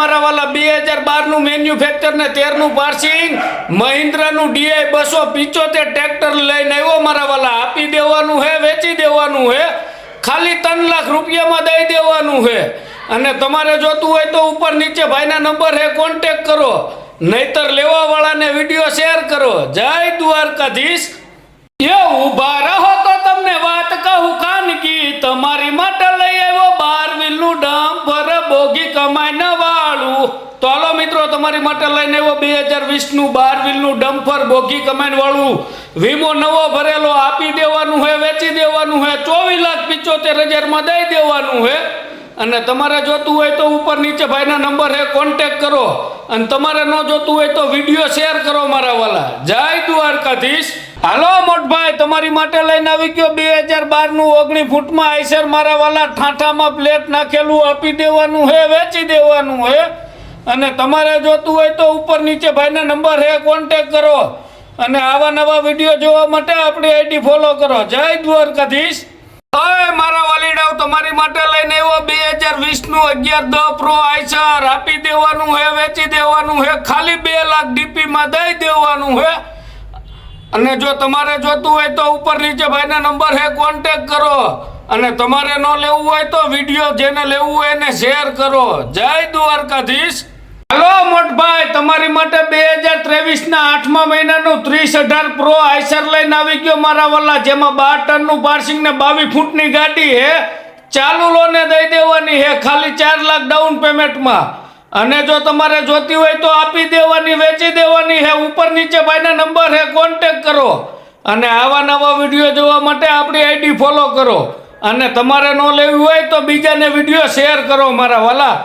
મારા વાલા 2012 મેન્યુફેક્ચર ને 13 પાર્સિંગ મહિન્દ્રાનું DI 275 ટ્રેક્ટર લઈને આવ્યો મારા વાલા. આપી દેવાનું હે, વેચી દેવાનું હે, ખાલી 3 લાખ રૂપિયામાં દઈ દેવાનું હે. અને તમારે જોતું હોય તો ઉપર નીચે ભાઈના નંબર હે, કોન્ટેક કરો, નહીતર લેવા વાળાને વિડીયો શેર કરો. જય દ્વારકાધીશ. એ ઊભા રહો તો તમને વાત કહું ખાનગી, તમારી માટે લઈ આવ્યો 12 વ્હીલનું ડમ્પર બોગી કમાઈને વાળું. તો હાલો મિત્રો, તમારી માટે લઈને આવ્યો 2020નું 12 વ્હીલનું ડમ્પર બોગી કમાઈને વાળું. વીમો નવો ભરેલો, આપી દેવાનું હે, વેચી દેવાનું હે, 24,75,000 દઈ દેવાનું હે. અને તમારે જોતું હોય તો ઉપર નીચે ભાઈના નંબર હે, કોન્ટેક કરો. અને તમારે ન જોતું હોય તો વિડીયો શેર કરો મારા વાલા. જય દ્વારકાધીશ. હાલો મોટભાઈ, તમારી માટે લઈને આવી ગયો 2012નું 19 ફૂટમાં આઈસર મારા વાલા. ઠાઠામાં પ્લેટ નાખેલું, આપી દેવાનું હે, વેચી દેવાનું હે. અને તમારે જોતું હોય તો ઉપર નીચે ભાઈના નંબર હે, કોન્ટેક કરો. અને આવા નવા વિડીયો જોવા માટે આપણી આઈડી ફોલો કરો. જય દ્વારકાધીશ. ઓય મારા વાલીડાઓ, તમારી માટે લઈને આવ્યો 2020નું 1110 પ્રો આઈસર. આપી દેવાનું હે, વેચી દેવાનું હે, ખાલી 2 લાખ ડીપીમાં દઈ દેવાનું હે. અને જો તમારે જોતું હોય તો ઉપર નીચે ભાઈના નંબર હે, કોન્ટેક કરો. અને તમારે ન લેવું હોય તો વિડીયો જેને લેવું હોય એને શેર કરો. જય દ્વારકાધીશ. હાલો મોટભાઈ, તમારી માટે 2023ના 8મા મહિનાનું 3018 પ્રો આઈસર લઈને આવી ગયો મારા વાલા. જેમાં 12 ટનનું પાર્સિંગ ને 22 ફૂટની ગાડી હે. ચાલુ લોને દઈ દેવાની હે, ખાલી 4 લાખ ડાઉન પેમેન્ટમાં. અને જો તમારે જોતી હોય તો આપી દેવાની, વેચી દેવાની હે. ઉપર નીચે ભાઈના નંબર હે, કોન્ટેક કરો. અને આવા નવા વિડીયો જોવા માટે આપણી આઈડી ફોલો કરો. અને તમારે ન લેવી હોય તો બીજાને વિડીયો શેર કરો મારા વાલા.